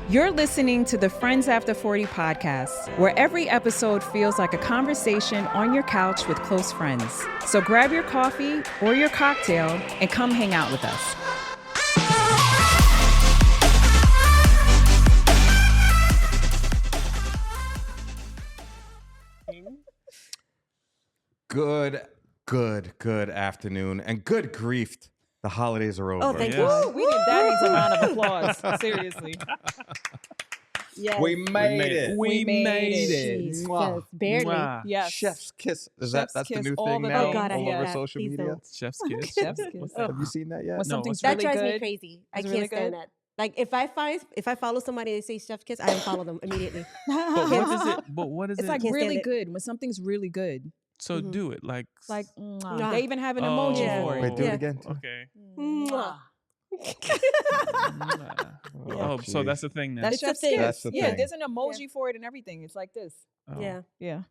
You're listening to the Friends After 40 podcast, where every episode feels like a conversation on your couch with close friends. So grab your coffee or your cocktail and come hang out with us. Good afternoon, and good grief. The holidays are over. Oh, thank you. That needs a round of applause. Seriously. Yes. We made it. We made it. Jesus, Mwah. barely. Mwah. Yes. Chef's kiss. Chef's That's the kiss new all thing the now way. Oh God, I all hate over that. social Please media. don't. Chef's kiss. Chef's What's kiss. that? Have you seen that yet? When No, something's what's That really drives good. me crazy. I It's can't really stand good? that. Like if I follow somebody that says chef's kiss, I unfollow them immediately. But what is it? But what is It's it? like Can't stand really it. good when something's really good. So Mhm. do it like Mwah. They even have an Oh, emoji for it. Wait, do Yeah. it again. Okay. Mwah. Oh, so that's the thing now. That's It's a chef's thing. kiss. That's the Yeah, thing. there's an emoji for it and everything. It's like this. Oh, Yeah. Yeah.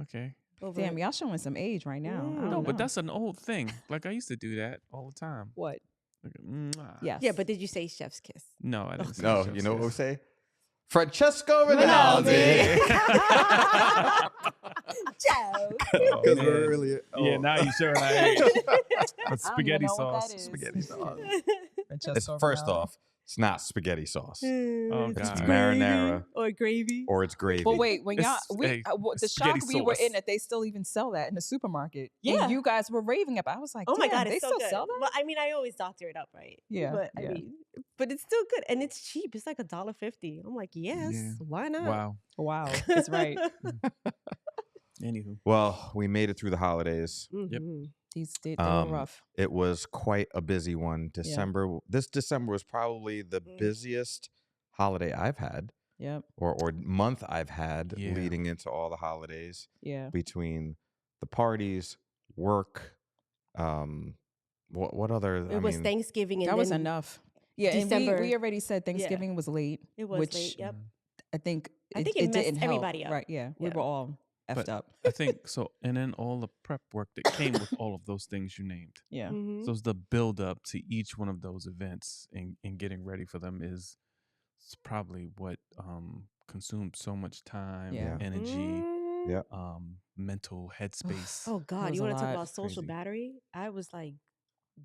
Okay. Over Damn, it. y'all showing some age right now. I Mm. don't No, but know. that's an old thing. Like I used to do that all the time. What? Like, mwah. Yes. Yeah, but did you say chef's kiss? No, I didn't. say No, chef's you know what we kiss. say? Francesco Rinaldi. Rinaldi. Ciao. Because man. we're really. Yeah, now you showing our age. But spaghetti know what that sauce. is. Spaghetti sauce. It's Francesco first Rinaldi. off, it's not spaghetti sauce, Oh, It's God. It's gravy marinara. or gravy. or it's gravy. But wait, when y'all, It's- hey, the shock spaghetti we were sauce. in that they still even sell that in the supermarket. Yeah. When you guys were raving about, I was like, Oh my damn, God, they it's so still good. sell that? Well, I mean, I always doctor it up, right? Yeah, But yeah. I mean, but it's still good and it's cheap. It's like $1.50. I'm like, yes, Yeah. why not? Wow. Wow, that's right. Anywho. Well, we made it through the holidays. Mhm. They were Um, rough. It was quite a busy one. This December was probably the Mm. busiest holiday I've had, Yep. or month I've had Yeah. leading into all the holidays, Yeah. between the parties, work. What other? It was Thanksgiving and That was then enough. Yeah, and December. we already said Thanksgiving was late. It was which late. Yep. I think I think it it messed didn't help. everybody up. Right? Yeah, we Yeah. were all effed But up. I think so. And then all the prep work that came with all of those things you named. Yeah. Mhm. So it's the build up to each one of those events and getting ready for them is probably what consumed so much time, Yeah. energy, Mm. Yeah. mental headspace. Oh God, was you a want to talk lot. about social Crazy. battery? I was like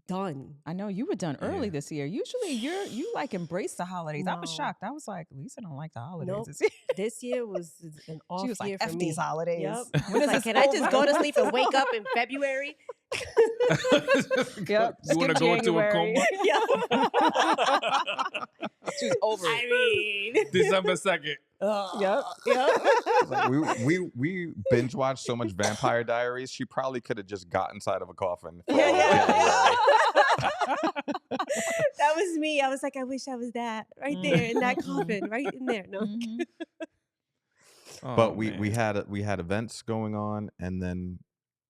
done. I know you were done early Yeah. this year. Usually you like embrace the holidays. I was No. shocked. I was like, Lisa don't like the holidays. Nope. this year. This year was an off She was year like, for F me. these holidays. Yep. When I was is like, this can I just over?" go to sleep and wake up in February? Yep. You want to Skip go into a January. coma? She was over it. I mean, December 2nd. Yep. Like, we binge watched so much Vampire Diaries. She probably could have just got inside of a coffin. for all of January. That was me. I was like, I wish I was that right there in that coffin, right in there. No, Mhm. But we had events going on, and then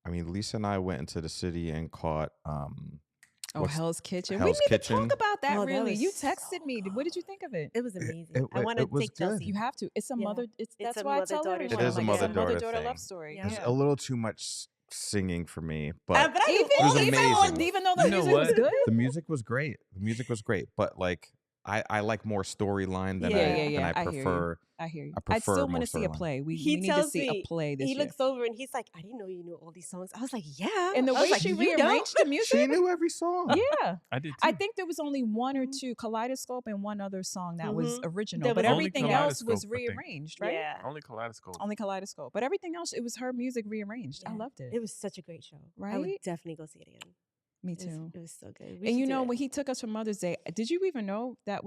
I mean, Lisa and I went into the city and caught Oh, what's- Hell's Kitchen. Hell's we didn't Kitchen. even talk about that Oh, that really. was You so texted me. What did you think of it? it was amazing. it- I want to it was take Chelsea. good. You have to. It's a Yeah. mother. It's That's a why I tell mother-daughter everyone. It is a like, it's mother-daughter mother-daughter thing. love story. Yeah. There's a little too much singing for me, but But I Even, It was even, amazing. even though the You know music was what? good. the music was great. The music was great, but like I like more storyline than Yeah, I yeah, than yeah. I I hear you. prefer. I hear you. I I prefer still more want to see a storyline. play. We He need to tells see me- a play this he year. looks over and he's like, I didn't know you knew all these songs. I was like, yeah. And the I was way like, she "You don't?" rearranged the music. She knew every song. Yeah. I did too. I think there was only one or two, Kaleidoscope and one other song that was Mhm. original, There but was only everything else was Kaleidoscope, I think. rearranged, right? Yeah. Only Kaleidoscope. Only Kaleidoscope, but everything else, it was her music rearranged. I Yeah. loved it. It was such a great show. I would Right? definitely go see it again. Me It was- too. It was so good. We And should you do know, it. when he took us for Mother's Day, did you even know it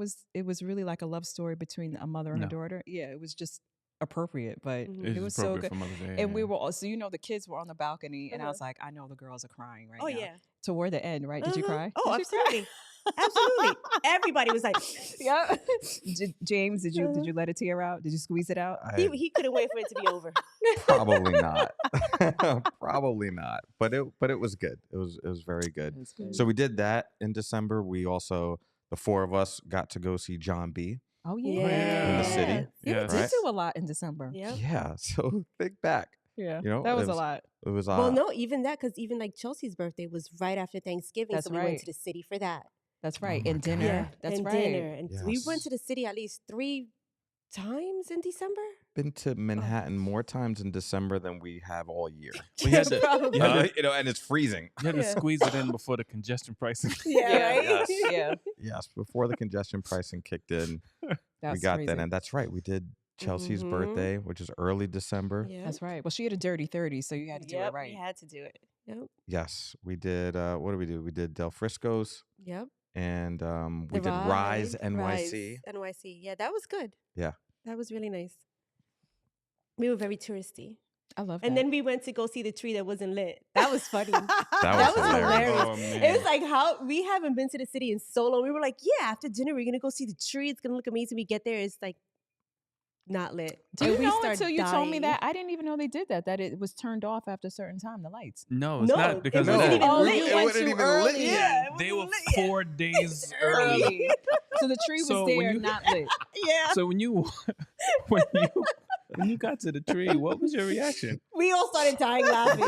was really like a love story between a mother and a No. daughter? Yeah, it was just appropriate, but Mhm. It's it was so appropriate good. for Mother's Day. And we were also, the kids were on the balcony, and I Uh-huh. was like, I know the girls are crying right Oh now. yeah. Toward the end, right? Did you Uh-huh. cry? Oh, Did you cry? absolutely. Absolutely. Everybody was like, Yeah. James, did you let a tear out? Did you squeeze it out? he couldn't wait for it to be over. Probably not. Probably not. But it was good. It was very good. It was good. So we did that in December. We also, the four of us, got to go see John B. Oh yeah. In the city. Yes. Yeah, we Yes. did Right? do a lot in December. Yep. Yeah. So think back. Yeah. You know, that it was a was- lot. It was Well, no, even that, because even like Chelsea's birthday was right after Thanksgiving. That's so we went right. to the city for that. That's right. my And dinner. Yeah, That's and right. dinner. And we Yes. went to the city at least 3 times in December. Been to Manhattan more times in December than we have all year. We had to, Probably. you had to, And it's freezing. you had to Yeah. squeeze it in before the congestion pricing. Yeah, right. Yes. Yeah. Yes, before the congestion pricing kicked in, That's we got crazy. that. And that's right. We did Chelsea's Mhm. birthday, which is early December. Yeah. That's right. Well, she had a dirty 30, so you had to do it right. We had to do it. Yep. Yes, we did. What did we do? We did Del Frisco's, Yep. and we The did Rise NYC. Rise NYC. Yeah, that was good. Yeah. That was really nice. We were very touristy. I love that. And then we went to go see the tree that wasn't lit. That was funny. That was hilarious. Oh, man. It was like, how we haven't been to the city in so long. We were like, yeah, after dinner, we're going to go see the tree. It's going to look amazing. We get there, it's like not lit. Do And you we know start until you told me dying. that? I didn't even know they did that it was turned off after a certain time, the lights. No, it's No, not it because wasn't of that. even Oh, lit. you It went wasn't too even early. lit Yeah, it They were wasn't lit yet. 4 days early. Early. So the tree was So when there, you- not lit. Yeah. So when you got to the tree, what was your reaction? We all started dying laughing.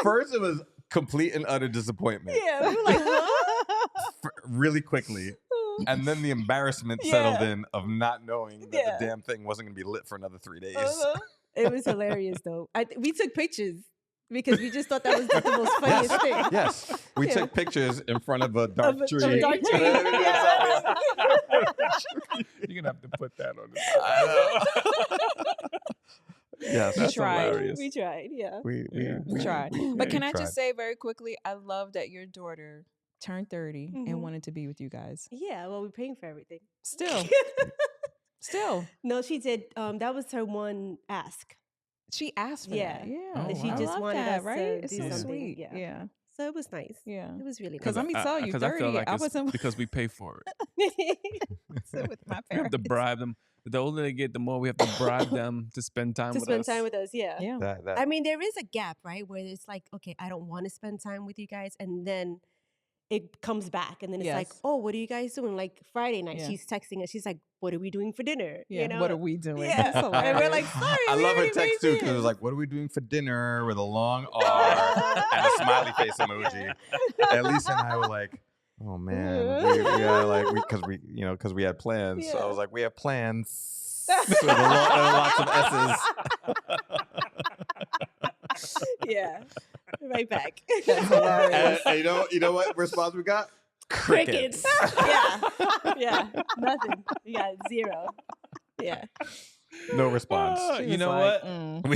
First, it was complete and utter disappointment. Yeah. We were like, what? Really quickly. And then the embarrassment settled Yeah. in of not knowing that Yeah. the damn thing wasn't going to be lit for another 3 days. It was hilarious, though. We took pictures because we just thought that was the most funniest thing. Yes, we Yeah. took pictures in front of a dark Of a tree. dark tree. And then we did Yeah. something. You're gonna have to put that on the side. Yes, We that's tried. hilarious. We tried, yeah. We tried. Yeah, But we can I tried. just say very quickly, I love that your daughter turned 30 Mhm. and wanted to be with you guys. Yeah, well, we're paying for everything. Still. No, she did. That was her one ask. She asked for Yeah. that. Yeah. Oh, And she wow. I just love wanted that, us right? to It's do so something. sweet. Yeah. Yeah. So it was nice. Yeah. It was really nice. Because let me tell you, 'cause 30, I feel like I it's wasn't because we pay for it. with my We have parents. to bribe them. The older they get, the more we have to bribe them to spend time to with spend us. time with us, yeah. Yeah. That I mean, there is a gap, right? Where it's like, okay, I don't want to spend time with you guys. And then it comes back. And then it's like, Yes. oh, what are you guys doing? Like Friday night, Yeah. she's texting us. She's like, what are we doing for dinner? Yeah. You know? What are we doing? Yeah. That's And we're hilarious. like, sorry. I we love her already text made too because it was plans." like, "What are we doing for dinner?" with a long R and a smiley face emoji. And Lisa and I were like, "Oh man, we gotta like because we had plans." So I Yeah. was like, "We have plans." So there were lots of S's. Yeah. Right back. That's hilarious. And you know what response we got? Crickets. Yeah. Yeah. Nothing. We got 0. Yeah. No response. She You was know like, what? mm.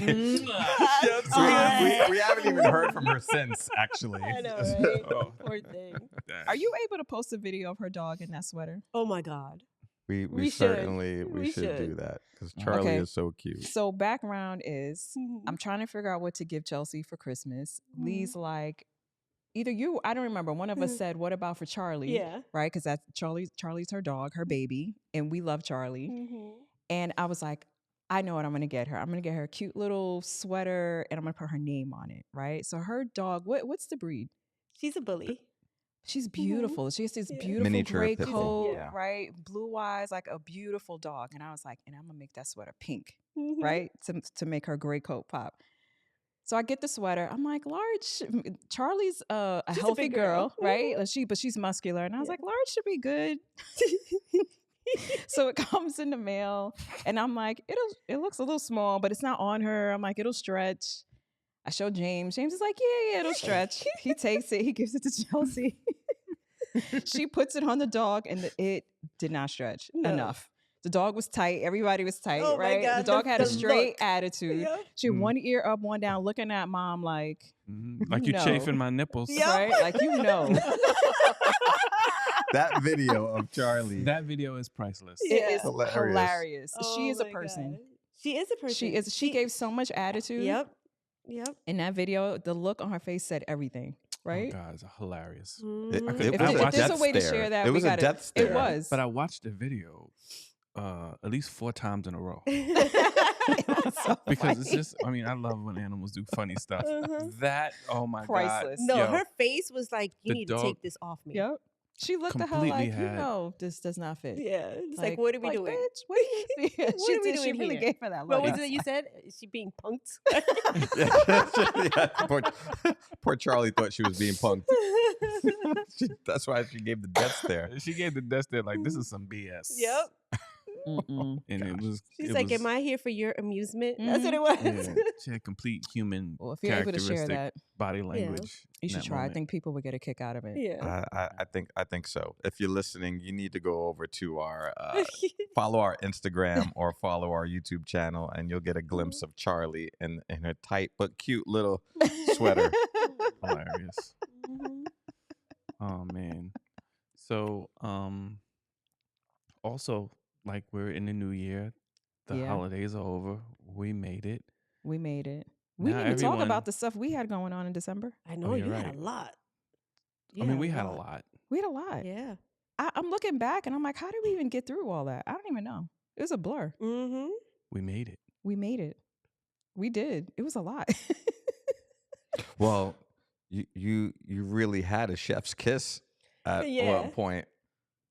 We haven't even heard from her since, actually. I know, right? Oh. Poor thing. Are you able to post a video of her dog in that sweater? Oh my God. We We should. certainly We should do should. that because Charlie Okay. is so cute. So background is Mhm. I'm trying to figure out what to give Chelsea for Christmas. Mhm. Lee's like, either you, I don't remember. One of us Mhm. said, "What about for Charlie?" Yeah. Right? Because that's Charlie's her dog, her baby, and we love Charlie. Mhm. And I was like, I know what I'm gonna get her. I'm gonna get her a cute little sweater, and I'm gonna put her name on it. Right? So her dog, what's the breed? She's a bully. She's beautiful. She has this Yeah. beautiful Miniature gray pit bull, coat, yeah. right? Blue eyes, like a beautiful dog. And I was like, and I'm gonna make that sweater pink, Mhm. right? To make her gray coat pop. So I get the sweater. I'm like, large. Charlie's a She's a healthy big girl, girl. right? But she's muscular. And I was Yeah. like, large should be good. So it comes in the mail, and I'm like, it looks a little small, but it's not on her. I'm like, it'll stretch. I show James. James is like, yeah, it'll stretch. He takes it. He gives it to Chelsea. She puts it on the dog, and it did not stretch No. enough. The dog was tight. Everybody was tight, Oh my right? God, The dog had a the straight look. attitude. Yep. She had Mm. one ear up, one down, looking at mom like, Like you No. chafing my nipples. Yep. right? Like, you know. That video of Charlie. That video is priceless. Yeah. It is Hilarious. hilarious. She Oh is a my person. God. She is a person. She gave so much attitude. Yep. Yep. In that video, the look on her face said everything, right? Oh God, it's hilarious. It, Mhm. it If was there's- a if there's death a way to stare. share that, it we was a gotta- death stare. It was. But I watched the video at least 4 times in a row It was so because funny. it's just. I mean, I love when animals do funny stuff. Uh-huh. That oh my Priceless. god, No, yo, her face was like, you The need dog- to take this off me. Yep. She looked at her completely like, had this does not fit. Yeah. It's like, what are we doing? Bitch, what are you doing? What she are we did, she doing really here? gave her that What look. was it you said? Is she being punked? Yeah, poor Charlie thought she was being punked. That's why she gave the death stare. She gave the death stare like, this is some BS. Yep. Mm-mm. And it was. She's it like, was, am I here for your amusement? That's what Mhm. it was. Yeah, she had complete human Well, if you're able to share characteristic that, body language. you in should that try. I moment. think people would get a kick out of it. Yeah. I think so. If you're listening, you need to go over to our follow our Instagram or follow our YouTube channel, and you'll get a glimpse of Charlie in her tight but cute little sweater. Hilarious. Mhm. Oh man. So also, like, we're in the new year, the Yeah. holidays are over, we made it. We made it. We Now didn't even talk everyone- about the stuff we had going on in December. I know you're you had right. a lot. I mean, we had a lot. We had a lot. Yeah. I'm looking back and I'm like, how did we even get through all that? I don't even know. It was a blur. Mm-hmm. We made it. We made it. We did. It was a lot. Well, you really had a chef's kiss at Yeah. one point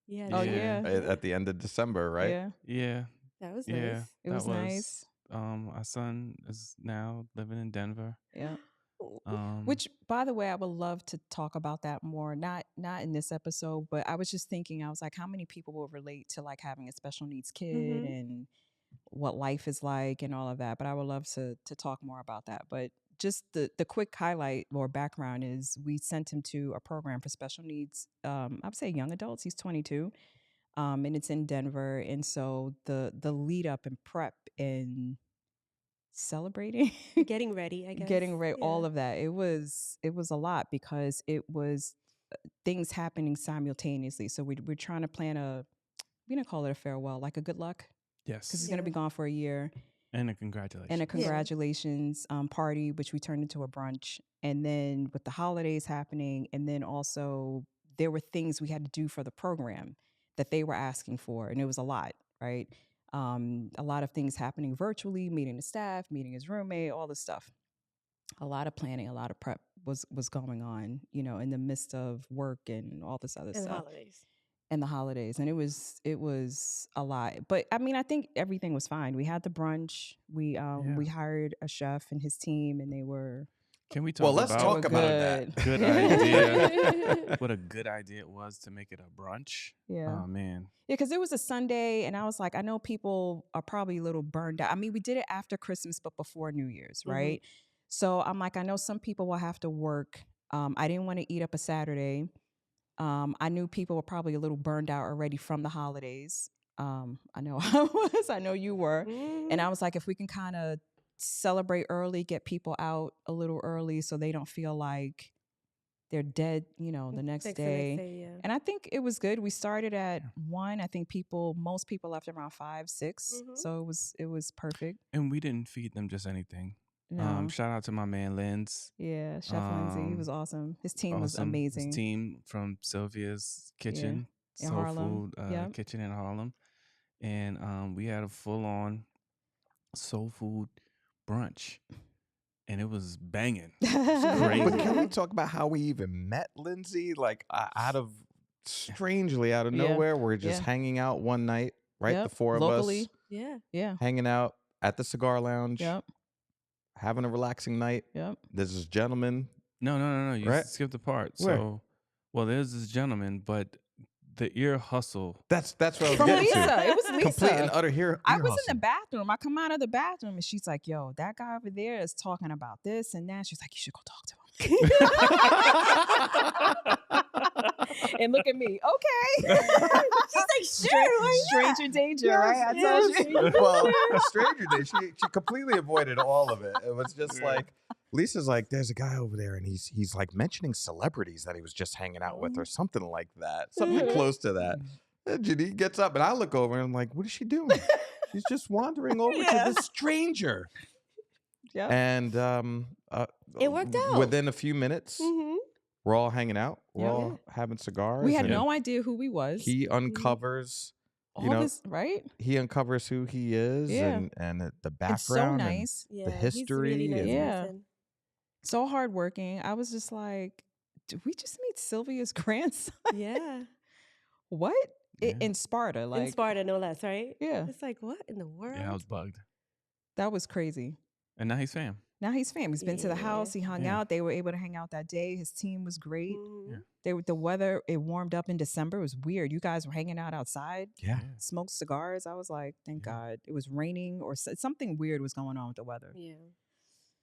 Yeah. Oh, Yeah. yeah. at the end of December, right? Yeah. Yeah. That was Yeah. nice. It was nice. Our son is now living in Denver. Yeah. Mm-hmm. Which, by the way, I would love to talk about that more. Not in this episode, but I was just thinking, I was like, how many people will relate to like having a special needs kid Mhm. and what life is like and all of that. But I would love to talk more about that. But just the quick highlight or background is we sent him to a program for special needs. I would say young adults. He's 22, and it's in Denver. And so the lead up and prep and celebrating Getting ready, I guess. getting ready, all Yeah. of that. It was a lot because it was things happening simultaneously. So we're trying to plan we don't call it a farewell, like a good luck, because Yes. he's going to be Yeah. gone for a year, And a congratulations. and a congratulations party, which we turned into a brunch. And then with the holidays happening, and then also there were things we had to do for the program that they were asking for, and it was a lot, right? A lot of things happening virtually, meeting the staff, meeting his roommate, all this stuff. A lot of planning, a lot of prep was going on, in the midst of work and all this other And stuff. holidays. And the holidays, and it was a lot. But I mean, I think everything was fine. We had the brunch. We hired a chef and his team, and they were Can we talk Well, let's about talk about that. good idea? What a good idea it was to make it a brunch. Yeah. Oh man. Yeah, because it was a Sunday, and I was like, I know people are probably a little burned out. I mean, we did it after Christmas, but before New Year's, Mhm. right? So I'm like, I know some people will have to work. I didn't want to eat up a Saturday. I knew people were probably a little burned out already from the holidays. I know I was. I know you were. And Mhm. I was like, if we can kind of celebrate early, get people out a little early so they don't feel like they're dead, the next day. Yeah. And I think it was good. We started at 1. I think most people left around 5, 6. Mhm. So it was perfect. And we didn't feed them just anything. No. Shout out to my man Linz. Yeah, Chef Lindsay, he was awesome. His team was Awesome. amazing. His team from Sylvia's Kitchen, in Soul Harlem. Food Yep. Kitchen in Harlem. And we had a full-on soul food brunch. And it was banging. Crazy. But can we talk about how we even met Lindsay? Like strangely out of Yeah. nowhere, we're just Yeah. hanging out one night, right? Yep. The four of Locally. us Yeah. Yeah. hanging out at the cigar lounge, Yep. having a relaxing night. Yep. There's this gentleman. No. You Right? skipped the part. Where? So, well, there's this gentleman, but the ear hustle. That's what I was From getting Lisa. to. It was Lisa. Complete and utter ear I was hustle. in the bathroom. I come out of the bathroom and she's like, yo, that guy over there is talking about this and that. She's like, you should go talk to him. And look at me. Okay. She's like, sure, why not? Stranger danger, right? I told you. Well, stranger day. She completely avoided all of it. It was just like Lisa's like, there's a guy over there, and he's like mentioning celebrities that he was just hanging out with, or something like that, something Mhm. close to that. And Janine gets up, and I look over, and I'm like, what is she doing? She's just wandering over Yeah. to this stranger. Yeah. And It worked out. Within a few minutes, Mhm. we're all hanging out. We're Yeah. all having cigars. We had and no idea who we was. He uncovers. All you know, this, right? He uncovers who he is, Yeah. and the It's background. so and nice. Yeah. He's history really nice and- Yeah. person. So hardworking. I was just like, did we just meet Sylvia's grandson? Yeah. what? Yeah. In Sparta, like in Sparta, no less, right? Yeah. It's like, what in the world? Yeah, I was bugged. that was crazy. And now he's fam. Now he's fam. He's been to the Yeah. house. He hung Yeah. out. They were able to hang out that day. His team was great. Mhm. The weather, it warmed up in December. It was weird. You guys were hanging out outside, Yeah. smoked cigars. I was like, thank Yeah. God. It was raining or something weird was going on with the weather. Yeah.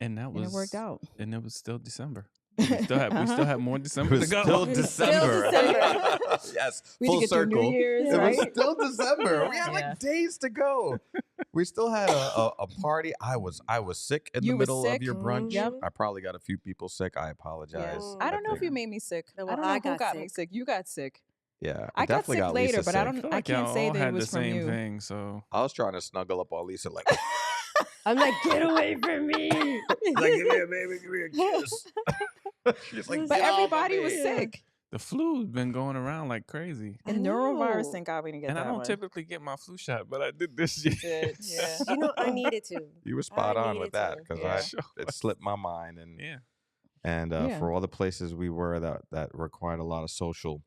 And that was And it worked out. And it was still December. We still have more It December to was go. still It's still December. December. Yes, We full did get through circle. New Year's, It right? was still December. We had Yeah. like days to go. We still had a party. I was sick in You the were middle sick? of your brunch. Yep. I probably got a few people sick. I apologize. Yeah. I don't know if you think- made me sick. No, I well, don't know I who got got me sick. sick. You got sick. Yeah, I got definitely sick later, Lisa but I sick. don't. feel I like can't y'all say all that had it was the from same you. thing. So I was trying to snuggle up on Lisa like, I'm like, get away from me. like, give me a baby, give me a kiss. She's like, But "Get off of everybody was me." sick. the flu's been going around like crazy. I And neurovirus, know. thank God we didn't get And that I don't one. typically get my flu shot, but I did this year. Did, yeah. You know, I needed to. You were spot I on needed with that to. because Yeah. Sure. it slipped my mind and Yeah. Yeah. for all the places we were that required a lot of social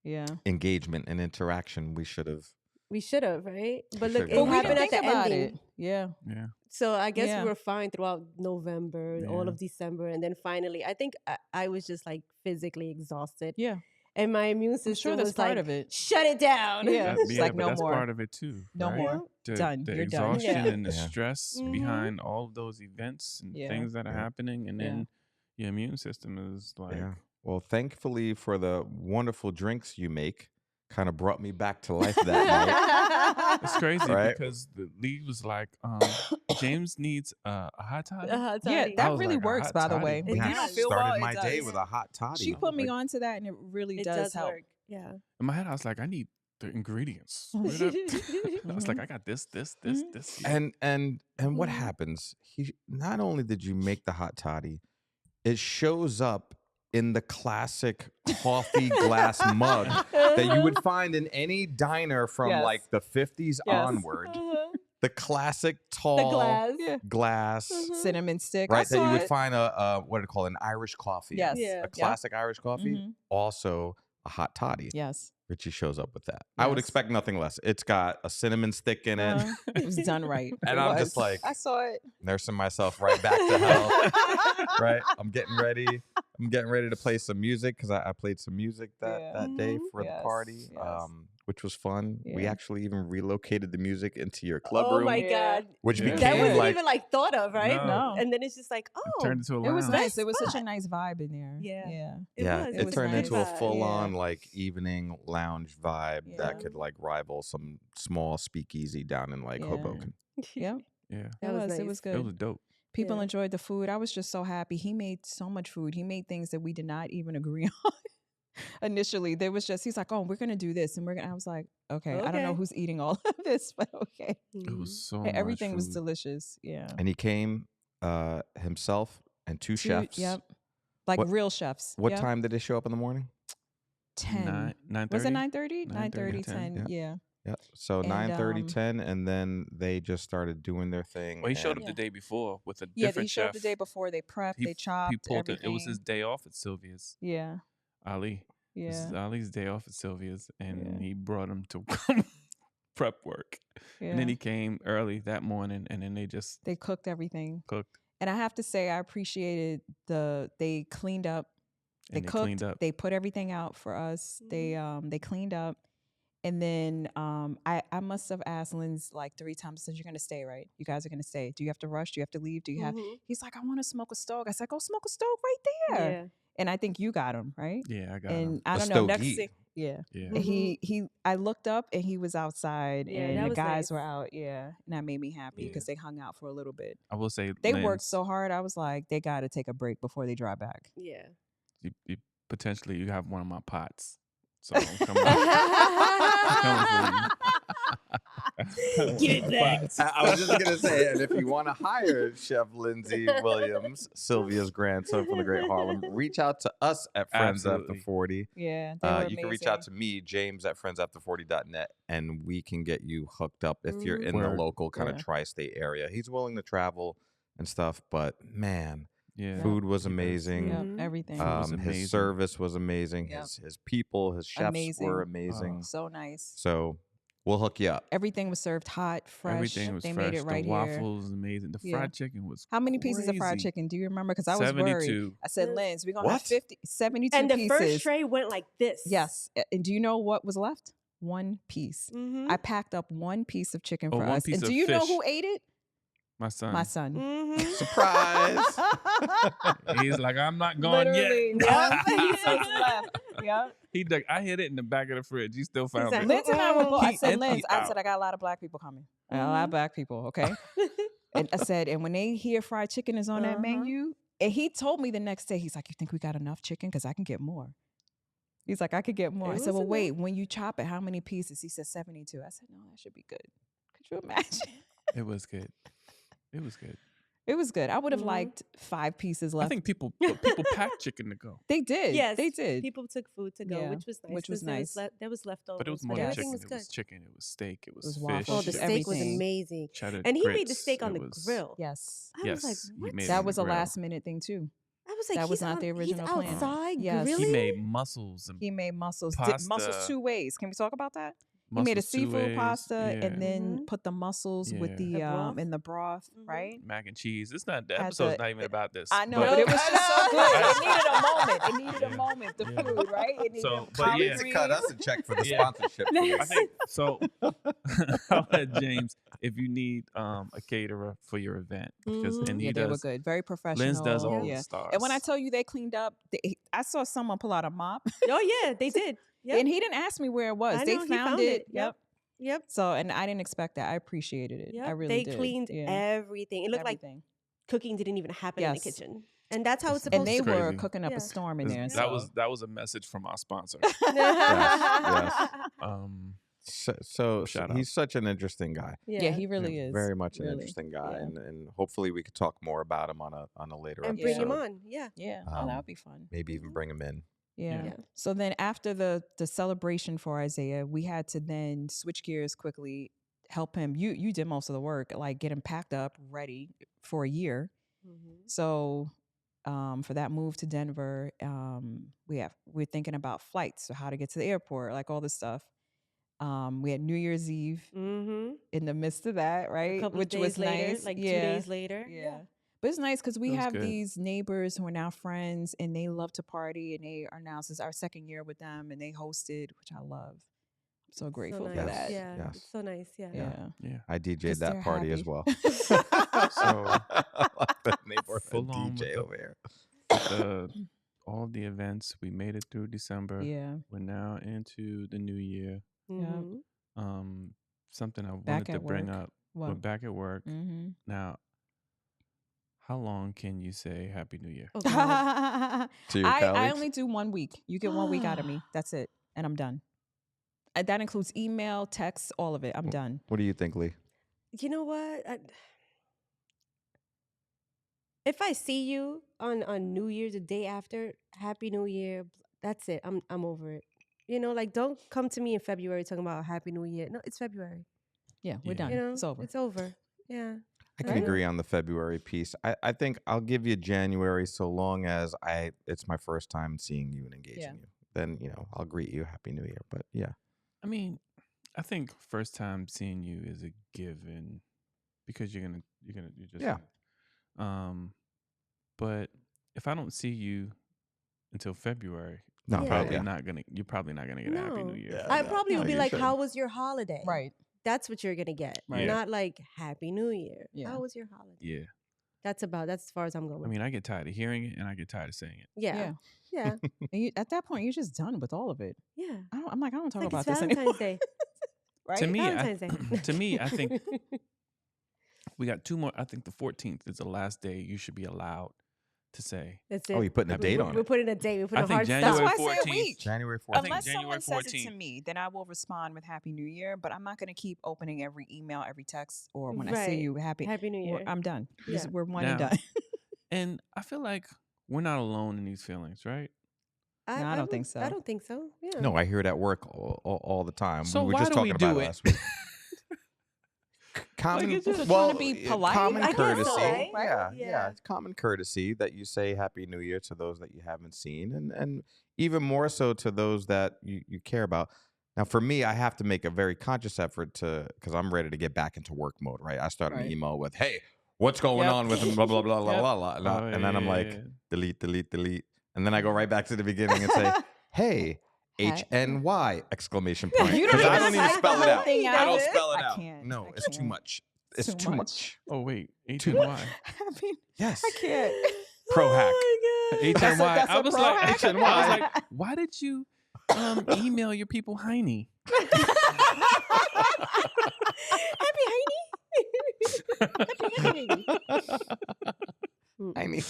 Yeah. engagement and interaction, we should have. We should have, right? But We look, should've. it But we happened didn't at think the about ending. it. Yeah. Yeah. So I guess Yeah. we were fine throughout November, all Yeah. of December, and then finally, I think I was just like physically exhausted, Yeah. and my immune I'm system sure that's was part like, of it. shut it down. Yeah. That- It's yeah, like, but no that's more. part of it too. No right? more. Done. The You're done. exhaustion Yeah. and the Yeah. stress Mhm. behind all of those events and Yeah. things that are Yeah. happening, and Yeah. then your immune system is like, Yeah. Well, thankfully for the wonderful drinks you make, kind of brought me back to life that night. it's crazy Right? because the league was like, James needs a hot toddy. Yeah, Toddy. that was really like a works, hot by the toddy. way. It When you does. don't feel started well, my it day does. with a hot toddy. She put me Like- onto that, and it really It does help. work. Yeah. In my head, I was like, I need the ingredients. Where did I was like, I got this. Mhm. here. And what Mhm. happens? Not only did you make the hot toddy, it shows up in the classic coffee glass mug that you would find in any diner from Yes. like the 50s Yes. onward. Uh-huh. The classic tall The glass. Yeah. glass, Mhm. Cinnamon stick. I right? That saw you would it. find a what do you call it, an Irish coffee. Yes. Yeah. A Yep. classic Irish coffee. Mhm. Also a hot toddy. Yes. Richie shows up with that. I would Yes. expect nothing less. It's got a cinnamon stick in it. It was done right. And It I'm just was. like- I saw it. Nursing myself right back to hell. Right? I'm getting ready. I'm getting ready to play some music because I played some music that day for Yes, the party, yes. which was fun. We Yeah. actually even relocated the music into your club Oh room, my Yeah. God. which Yeah. That became wasn't like even like thought of, right? No. And then it's just like, It oh, turned into a It was lounge. nice. It was such a spot. nice vibe in there. Yeah. Yeah. yeah, was. it was turned nice. into a vibe. full on Yeah. like evening lounge vibe that Yeah. could like rival some small speakeasy down in like Yeah. Hoboken. Yep. Yeah. That was It nice. was It good. was dope. People Yeah. enjoyed the food. I was just so happy. He made so much food. He made things that we did not even agree on. Initially, there was just he's like, "Oh, we're gonna do this," and we're gonna. I was like, "Okay, I don't know Okay. who's eating all of this, but okay." It was so Hey, everything much was food. delicious. Yeah. And he came himself and two chefs. Yep. Like What- real chefs. What Yep. time did they show up in the morning? 10. 9:30. Was it 9:30? 9:30, 9:30, 10. Yeah. Yeah. So And, 9:30, 10, 10, and then they just started doing their thing. Well, he showed and- up the day before with a Yeah, different he showed chef. up the day before. They prepped, He- they chopped, He pulled everything. it. It was his day off at Sylvia's. Yeah. Ali. This is Yeah. Ali's day off at Sylvia's, and Yeah. he brought him to come prep work. Yeah. And then he came early that morning, and then they just They cooked everything. cooked And I have to say, I appreciated they cleaned up. They and they cooked. cleaned up. They put everything out for us. They cleaned up, and then I must have asked Linz like 3 times. Said, "You're gonna stay, right? You guys are gonna stay. Do you have to rush? Do you have to leave? Do you have?" Mhm. He's like, "I want to smoke a stove." I said, "Go smoke a stove right there." Yeah. And I think you got him right. Yeah, I got And him. I A don't know. Next stogie. thing, yeah. Yeah. And he I looked up and he was outside Yeah, and that the was guys were nice. out. Yeah. And that made me happy Yeah. because they hung out for a little bit. I will say They worked Linz, so hard. I was like, they got to take a break before they drive back. Yeah. you potentially you have one of my pots. So I'm coming. I'm coming for you. Give it back. Pots. I was just gonna say, and if you want to hire Chef Lindsay Williams, Sylvia's grandson from the Great Harlem, reach out to us at Friends After Absolutely. 40. Yeah. They were You can reach amazing. out to me, James at friendsafter40.net, and we can get you hooked up if you're in the Word. local kind of Yeah. tri-state area. He's willing to travel and stuff, but man, Yeah. Food was He does. amazing. Yep, Mhm. everything. Food was His amazing. service was amazing. Yep. His people, his chefs were Amazing. amazing. So nice. So we'll hook you up. Everything was served hot, fresh. Everything was they fresh. made it right the here. waffles was amazing. The Yeah. fried chicken was How many pieces of fried crazy. chicken do you remember? Because I was worried. 72. I said, Yes. Linz, we're going to have What? 72 And the pieces. first tray went like this. Yes. And do you know what was left? One piece. Mm-hmm. I packed up one piece of chicken Oh, for one us. piece And of do you know fish. who ate it? My son. My son. Mm-hmm. Surprise! He's like, I'm not going Literally. yet. Yep. He just left. Yep. He dug, I hid it in the back of the fridge. He still found like, it. Linz and I were both. I He said, emptied Linz, I out. said, I got a lot of black people coming. I got a lot of black people, okay? And I said, and when they hear fried chicken is on that menu, and he told me the next day, he's like, you think we got enough chicken? Because I can get more. He's like, I could get more. It I said, was well, enough. wait, when you chop it, how many pieces? He said 72. I said, no, that should be good. Could you imagine? It was good. It was good. It was good. I would have Mhm. liked 5 pieces I left. think people packed chicken to go. They did. Yes, They did. People took food to go, Yeah, which was nice. which was 'cause there nice. There was leftovers, But it was more Yes. than everything chicken. was It good. was chicken. It was steak. It was, was fish. waffles, Oh, the just steak was everything. amazing, cheddar and he made the grits. steak on It the was- grill. Yes. I was like, Yes, he what? made it That on was the a grill. last minute thing too. I was like, That was he's not the original he's plan. outside Yes. grilling. He made mussels and He made mussels. Did Pasta. mussels 2 ways. Can we talk about that? He made a mussels two seafood ways. pasta Yeah. and then Mhm. put the mussels with Yeah. the The broth? in the broth, Mhm. right? mac and cheese. It's not the Had episode's the- not even about this. I know, But- but it was just so good. It needed a moment. It needed Yeah. a moment. The Yeah. food, right? It needed So, a but You yeah. need to cut us a check for the Yeah. sponsorship. I think so. I'll let James if you need a caterer for your event because Mhm. and he Yeah, they were does. good. Very professional. Linz does all yeah. the stars. And when I tell you they cleaned up, I saw someone pull out a mop, Oh yeah, they did. Yep. and he didn't ask me where it was. I They know, he found found it. it. Yep. Yep. So, and I didn't expect that. I appreciated it. Yep. I really they did. cleaned Yeah. everything. It looked like Everything. cooking didn't even happen in the Yes. kitchen, and that's how it's supposed And they to be. were crazy. cooking up Yeah. a storm in there. that so. was a message from our sponsor. yes. So Shout out. he's such an interesting guy. Yeah, he really is. Very much an Really. interesting guy, Yeah. and hopefully we could talk more about him on a later and episode. bring him on. Yeah. Yeah, Um, that would be fun. Maybe even bring him in. Yeah. Yeah. So then after the celebration for Isaiah, we had to then switch gears quickly, help him. You did most of the work, like get him packed up, ready for a year. Mm-hmm. So for that move to Denver, we're thinking about flights, so how to get to the airport, like all this stuff. We had New Year's Eve Mm-hmm. in the midst of that, right? A couple Which of was days later, nice. like 2 Yeah. days later. Yeah. But it's nice because we It was have good. these neighbors who are now friends and they love to party and they are now, this is our second year with them and they hosted, which I love. I'm so grateful so for nice. that. Yeah, Yes. it's so nice. Yeah. Yeah. Yeah. I DJ'd 'Cause that they're party as happy. well. So the neighborhood Full on with DJ the- over here. all the events we made it through December. Yeah. We're now into the new year. Mhm. Something I Back wanted to at bring work. up. We're What? back at work Mm-hmm. now. How long can you say Happy New Year? Oh, God. To your I colleagues? only do 1 week. You get 1 week out of me. That's it. And I'm done. That includes email, text, all of it. I'm done. What do you think, Lee? You know what? If I see you on New Year's, the day after, Happy New Year. That's it. I'm over it. You know, like don't come to me in February talking about Happy New Year. No, it's February. Yeah, we're Yeah. done. You know, It's over. It's over. Yeah. I can Right? agree on the February piece. I think I'll give you January so long as it's my first time seeing you and engaging Yeah. you. Then, I'll greet you Happy New Year. But yeah. I mean, I think first time seeing you is a given because you're just Yeah. But if I don't see you until February, No, Yeah. probably yeah. you're probably not gonna get a Happy No. New Year. Yeah. I no, probably no, would be you like, shouldn't. how was your holiday? Right. That's what you're gonna get. Right. Not like Happy New Year. Yeah. How was your holiday? Yeah. That's as far as I'm going. I mean, I get tired of hearing it and I get tired of saying it. yeah. Yeah. And at that point, you're just done with all of it. Yeah. I don't It's talk like about it's this anymore. Valentine's Day. Right? To me, Valentine's Day. to me, I think we got 2 more. I think the 14th is the last day you should be allowed to say. That's it. Oh, you're putting a date on We're it. putting a date. We put I a think hard January That's stop. why I say a 14th. week. January 14th. Unless January someone says it to 14th. me, then I will respond with Happy New Year. But I'm not going to keep opening every email, every text, or when I see Right. you, Happy Happy New Year. I'm done. Yeah. We're one and Now- done. And I feel like we're not alone in these feelings, right? No, I don't think so. I don't think so. Yeah. No, I hear it at work all the time. So we were why just do talking we do about it? last week. Common, it's just trying to be polite, common I guess courtesy. so, right? Yeah. It's common courtesy that you say Happy New Year to those that you haven't seen, and even more so to those that you care about. Now, for me, I have to make a very conscious effort because I'm ready to get back into work mode, right? I start an Right. email with, "Hey, what's going Yep. on with blah blah blah blah Yep. blah blah," Oh, and then I'm yeah, like, yeah. delete, delete, delete, and then I go right back to the beginning and say, "Hey, HNY exclamation point." You don't 'Cause I even don't even type spell the it whole out. thing I don't out. spell it I out. can't. No, I it's too can't. much. It's too much. Oh wait, Too HNY. I mean, Yes. I can't. Pro hack. HNY. That's a I was pro like, hack? HNY. I was like, why did you email your people Heine? Happy Heine. I mean,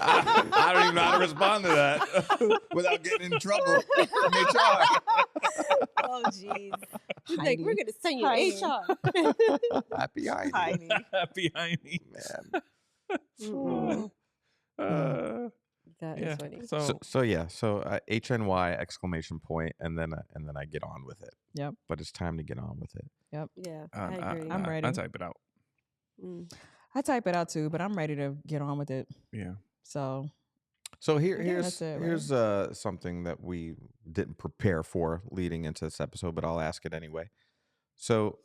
I don't even know how to respond to that without getting in trouble from HR. Oh, jeez. He's like, Heine. we're going to send you Heine. HR. Happy Heidi. Tiny. Happy Heine. Man. Mm-mm. That is Yeah. funny. So, HNY exclamation point, and then I get on with it. Yep. But it's time to get on with it. Yeah, I agree. I'm ready. I type it out. Mm. I type it out too, but I'm ready to get on with it. Yeah. So So Yeah, here's that's it, right? here's something that we didn't prepare for leading into this episode, but I'll ask it anyway. So,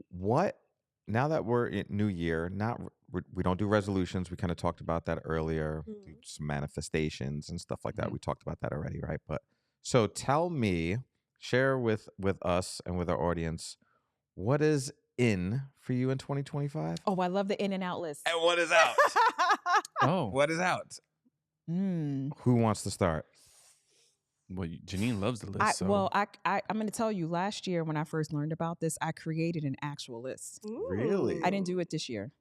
what now that we're in New Year, we don't do resolutions. We kind of talked about that earlier. Do some manifestations and stuff like that. Mhm. We talked about that already, right? But so tell me, share with us and with our audience, what is in for you in 2025? oh, I love the in and out list. And what is out? Oh, What is out? Mm. Who wants to start? well, Janine loves the list. So. I'm going to tell you. Last year, when I first learned about this, I created an actual list. Really? I didn't do it this year,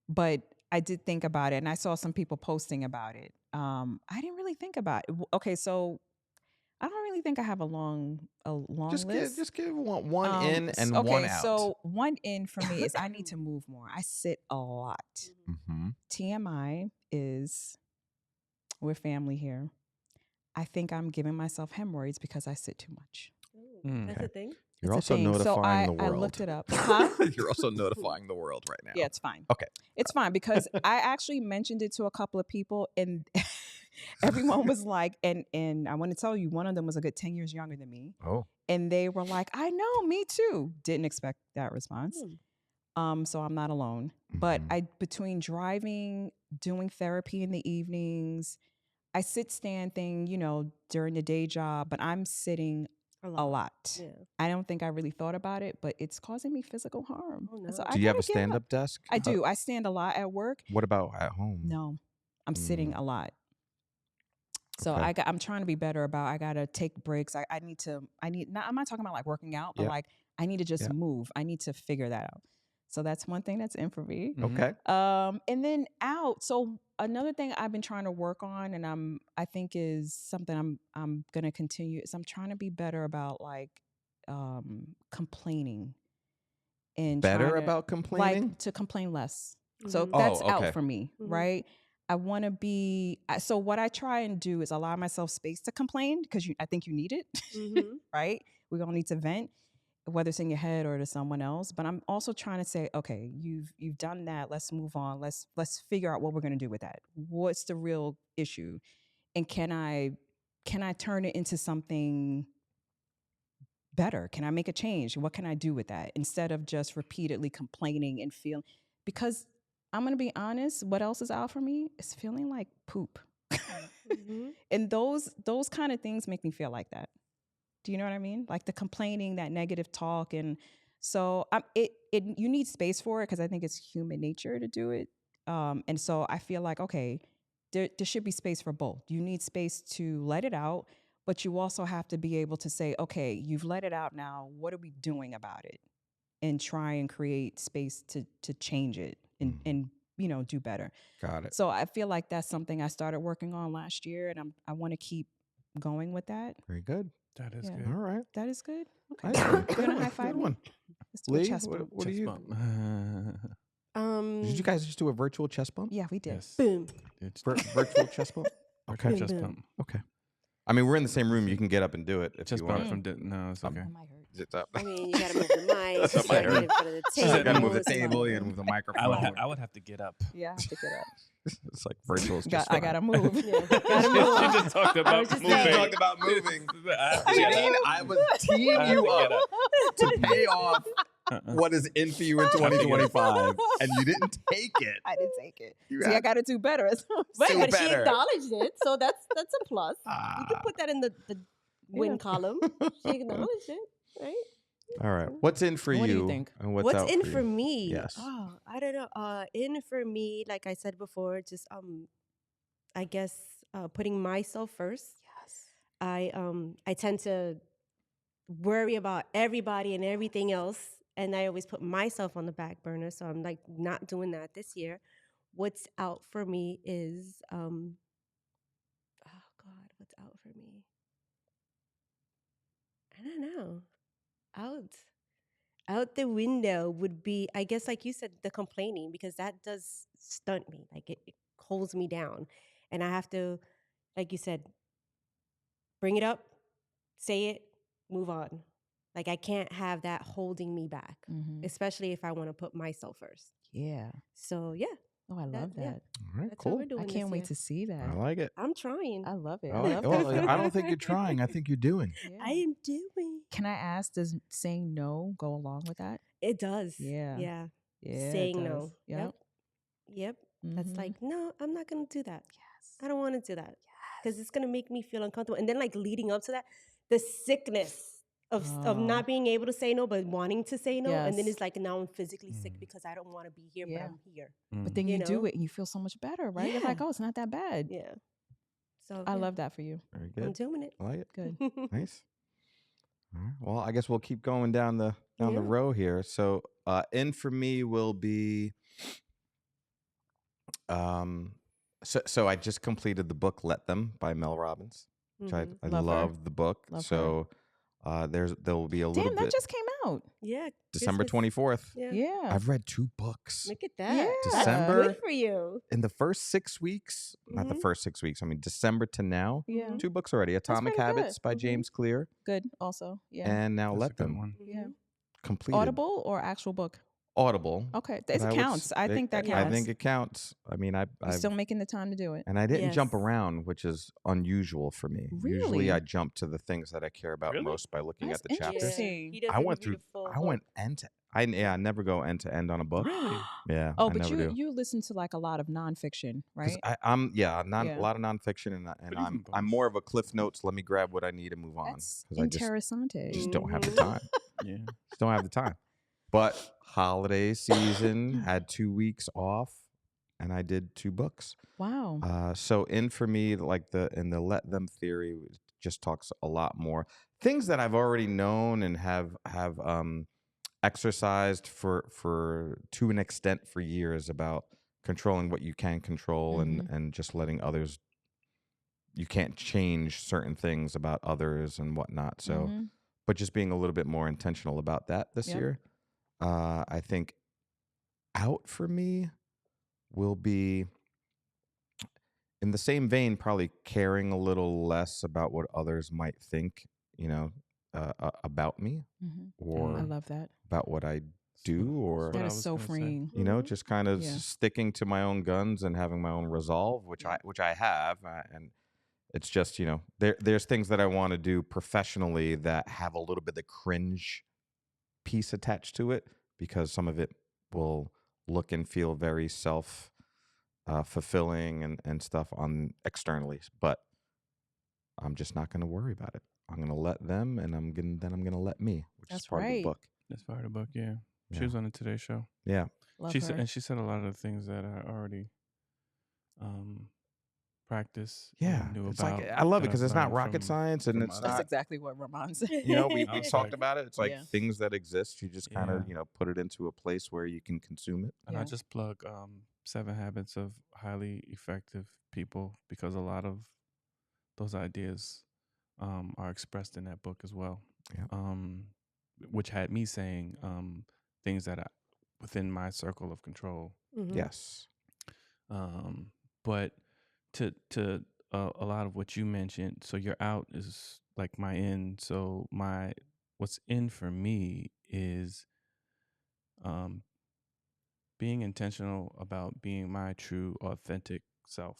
but I did think about it, and I saw some people posting about it. I didn't really think about it. Okay, so I don't really think I have a long Just list. give one in S- and okay, one out. so one in for me is I need to move more. I sit a lot. Mm-hmm. TMI is we're family here. I think I'm giving myself hemorrhoids because I sit too much. That's Okay. a thing. You're It's a also thing. notifying so the world. I looked it up. Huh? You're also notifying the world right now. Yeah, it's fine. Okay. It's fine because I actually mentioned it to a couple of people and everyone was like, and I want to tell you, one of them was a good 10 years younger than me. Oh. And they were like, I know, me too. Didn't expect that response. So I'm not alone. But Mhm. between driving, doing therapy in the evenings, I sit stand thing, during the day job, but I'm sitting a lot. Yeah. I don't think I really thought about it, but it's causing me physical harm. Oh, no. So Do you have a gotta give it up. stand-up desk? I do. I stand a lot at work. What about at home? No, I'm sitting a lot. So Okay. I'm trying to be better about. I gotta take breaks. I need. Not, I'm not talking about like working out, but Yeah. like I need to just Yeah. move. I need to figure that out. So that's one thing that's in for me. Mhm. Okay. And then out. So another thing I've been trying to work on, and I think is something I'm gonna continue. Is I'm trying to be better about like complaining and Better trying to, about complaining? like to complain less. So Mhm. that's Oh, okay. out for me, Mhm. right? I want to be. So what I try and do is allow myself space to complain because I think you need it, Mhm. right? We all need to vent, whether it's in your head or to someone else. But I'm also trying to say, okay, you've done that. Let's move on. Let's figure out what we're going to do with that. What's the real issue, and can I turn it into something better? Can I make a change? What can I do with that instead of just repeatedly complaining and feeling? Because I'm going to be honest, what else is out for me is feeling like poop. Mhm. And those kind of things make me feel like that. Do you know what I mean? Like the complaining, that negative talk. And so you need space for it because I think it's human nature to do it. And so I feel like, okay, there should be space for both. You need space to let it out, but you also have to be able to say, okay, you've let it out now. What are we doing about it? And try and create space to change it and do better. Got it. So I feel like that's something I started working on last year, and I want to keep going with that. Very good. That is Yeah. good. All right. That is good. Okay, Nice one. you're Good gonna one. high five Good me. one. Let's do a Lee, chest bump. what do Chest you? bump. Did you guys just do a virtual chest bump? Yeah, we did. Yes. Boom. It's Virtual chest bump? Okay. Boom, chest boom. bump. Okay. I mean, we're in the same room. You can get up and do it if Chest you bump want. from no, it's okay. That might hurt. I mean, you got to move the mic. That's You what I got to get heard. in front of the You table. gotta move the It's table. like- You gotta move the microphone. I would have to get up. Yeah, I have to get up. It's like virtual. I gotta move. Yeah, gotta move. She just talked I about was just moving. saying. talked about moving. I have to get up. I was teeing I have you to get up to pay off what is in for you in 2025, and you didn't take it. I didn't take it. You See, I had- got to do better. Right, Do but she better. acknowledged it, so that's a plus. You can Ah. put that in the win Yeah. column. She acknowledged it, right? All right. What's in for What do you? you think? And what's What's out in for for you? me? Yes. Oh, I don't know. In for me, like I said before, just I guess putting myself first. Yes. I tend to worry about everybody and everything else, and I always put myself on the back burner. So I'm like not doing that this year. What's out for me is oh God, what's out for me? I don't know. Out the window would be, I guess, like you said, the complaining, because that does stunt me. Like it holds me down. And I have to, like you said, bring it up, say it, move on. Like I can't have that holding me back, Mhm. especially if I want to put myself first. Yeah. So yeah, Oh, I love yeah. that. All right. that's what Cool. we're doing. I this can't wait year. to see that. I like it. I'm trying. I love it. I I like- love well, that. I don't think you're trying. I think you're doing. Yeah. I am doing. Can I ask, does saying no go along with that? It does. Yeah. Yeah. Yeah. it Saying does. no. Yep. Yep. That's Mhm. like, no, I'm not going to do that. Yes. I don't want to do that because it's going to make me feel uncomfortable. And then, like, leading up to that, the sickness of Oh. not being able to say no, but wanting to say no. And then Yes. it's like, now I'm physically sick Mm. because I don't want to be here, Yeah. but I'm here. But then You you do know? it and you feel so much better, right? You're like, Yeah. oh, it's not that bad. Yeah. So I yeah, love that for you. Very I'm good. doing it. I like it. Good. Nice. All right. Well, I guess we'll keep going down the Yeah. row here. So, in for me will be, so I just completed the book "Let Them" by Mel Robbins, which Mhm. I Love her. love the book. Love her. So, there will be a little Damn, that bit just came out. Yeah. December Christmas. 24th. Yeah. Yeah. I've read 2 books Look at that. Yeah. That's December. good for you. in the first 6 weeks. Not the Mhm. first 6 weeks. I mean, December to now. Yeah. 2 books already. Atomic pretty good. Habits by Mhm. James Clear, Good. Also. Yeah. and now That's a Let good Them. one. Yeah. Mhm. Completed. Audible or actual book? Audible. Okay. but It I would counts. I think that counts. I think it counts. I mean, You're I've still making the time to do it. and I didn't jump Yes. around, which is unusual for me. Usually, Really? I jump to the things that I care about Really? most by looking That's at the chapters. interesting. He I doesn't went give you through. the full I went book. end to. I never go end to end on a book. Really? Yeah. Oh, I but never do. you listen to like a lot of nonfiction, 'Cause right? I'm Yeah. a lot of nonfiction, and But I'm even more books. of a Cliff Notes. Let me grab what I need and move on, That's because I interessante. just don't have the Mhm. time. Yeah. Just don't have the time. But holiday season had 2 weeks off, and I did 2 books. Wow. So in for me, like the Let Them theory just talks a lot more things that I've already known and have exercised for to an extent for years about controlling what you can control and just letting others. You can't change certain things about others and whatnot. So, Mhm. but just being a little bit more intentional about that this Yep. year. I think out for me will be in the same vein, probably caring a little less about what others might think, about me Mhm. I or love that. about what I do, That's or what That I is was so gonna say. freeing. Mhm. just kind of Yeah. sticking to my own guns and having my own resolve, which Yeah. I have, and it's just there's things that I want to do professionally that have a little bit of the cringe piece attached to it, because some of it will look and feel very self fulfilling and stuff on externally, but I'm just not going to worry about it. I'm going to let them, and I'm going to let me, which is That's part of the right. book. That's part of the book. Yeah. Yeah. She was on the Today Show. Yeah. Love She her. said, and she said a lot of the things that I already practice. Yeah. And knew It's about. like I love it that because I've it's not learned rocket from- science, and from it's others. That's not. exactly what Ramon said. We I was talked like- about it. It's like Yeah. things that exist. You just kind of Yeah. put it into a place where you can consume it. And I Yeah. just plug 7 Habits of Highly Effective People, because a lot of those ideas are expressed in that book as well. Yeah. Which had me saying things that I within my circle of control. Mhm. Yes. But to a lot of what you mentioned, so your out is like my in. So my what's in for me is being intentional about being my true, authentic self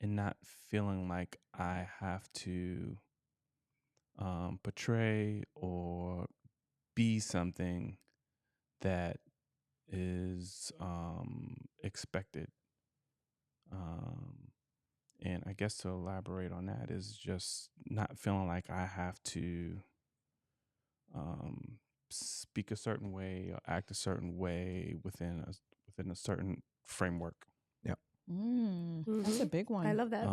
and not feeling like I have to portray or be something that is expected. And I guess to elaborate on that is just not feeling like I have to speak a certain way or act a certain way within a certain framework. Yeah. That's a big one. I love that.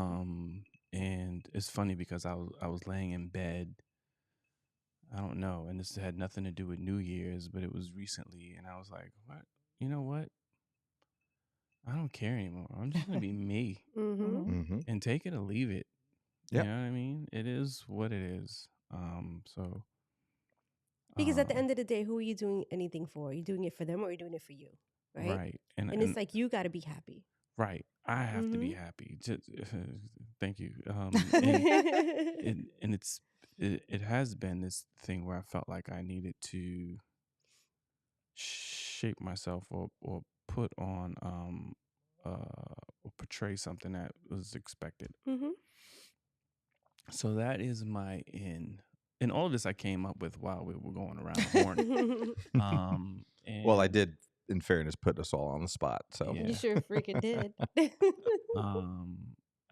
And it's funny because I was laying in bed. I don't know, and this had nothing to do with New Year's, but it was recently, and I was like, "What? You know what? I don't care anymore. I'm just gonna be me Mm-hmm. and take it or leave it." Yep. You know what I mean? It is what it is. So Because at the end of the day, who are you doing anything for? Are you doing it for them or are you doing it for you? Right. right, And it's like you got to be happy. right. I have to be happy. Just, thank you. And it has been this thing where I felt like I needed to shape myself or put on or portray something that was expected. So that is my in. And all of this I came up with while we were going around the horn. Well, I did, in fairness, put us all on the spot. So You sure freaking did. I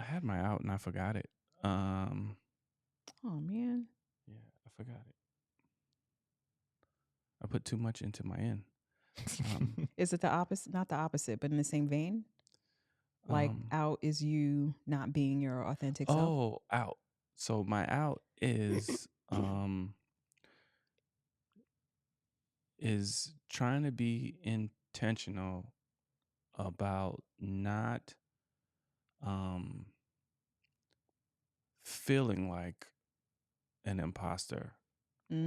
had my out and I forgot it. Oh man. Yeah, I forgot it. I put too much into my in. Is it the opposite? Not the opposite, but in the same vein? Like out is you not being your authentic self? Oh, out. So my out is is trying to be intentional about not feeling like an imposter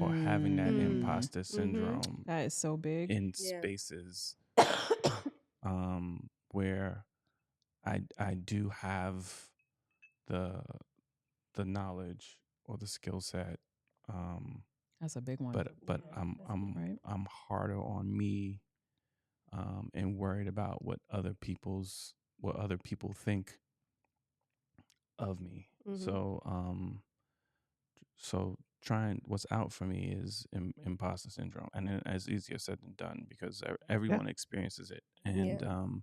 or having that imposter syndrome. That is so big. In spaces where I do have the knowledge or the skill set. That's a big one. But I'm harder on me and worried about what other people think of me. So trying what's out for me is imposter syndrome, and it's easier said than done because everyone experiences it, and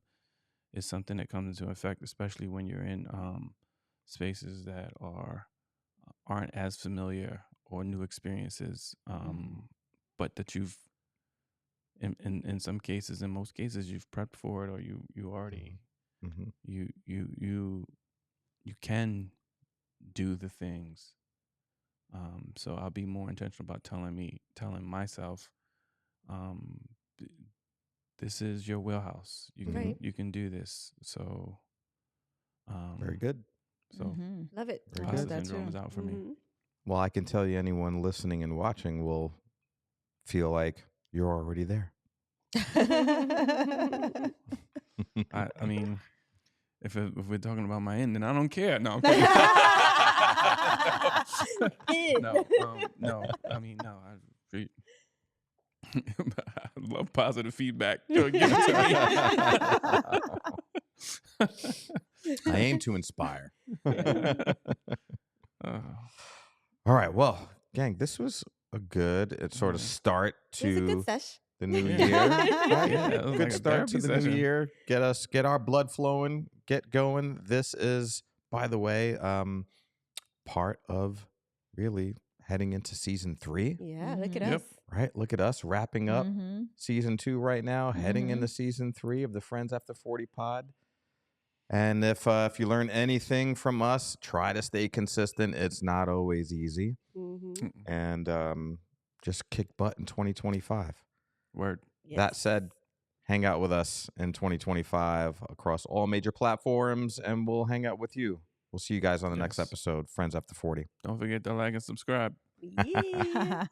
it's something that comes into effect, especially when you're in spaces that aren't as familiar or new experiences, but that you've in some cases, in most cases, you've prepped for it, or you already you can do the things. So I'll be more intentional about telling myself, this is your wheelhouse. You can do this. So, very good. So love it. Imposter syndrome is out for me. Well, I can tell you, anyone listening and watching will feel like you're already there. I mean, if we're talking about my end, then I don't care. No, I'm kidding. No. I mean, no. I love positive feedback. Give it to me. I aim to inspire. All right. Well, gang, this was a good sort of start It was a to good sesh. the new year. Good Good start to the session. new year. Get our blood flowing, get going. This is, by the way, part of really heading into season 3. Yeah, look at us. Right? Look at us wrapping up season 2 right now, heading into season 3 of the Friends After 40 pod. And if you learn anything from us, try to stay consistent. It's not always easy. And just kick butt in 2025. Word. Yes. That said, hang out with us in 2025 across all major platforms, and we'll hang out with you. We'll see you guys on the next episode, Friends After 40. Don't forget to like and subscribe. Yeah.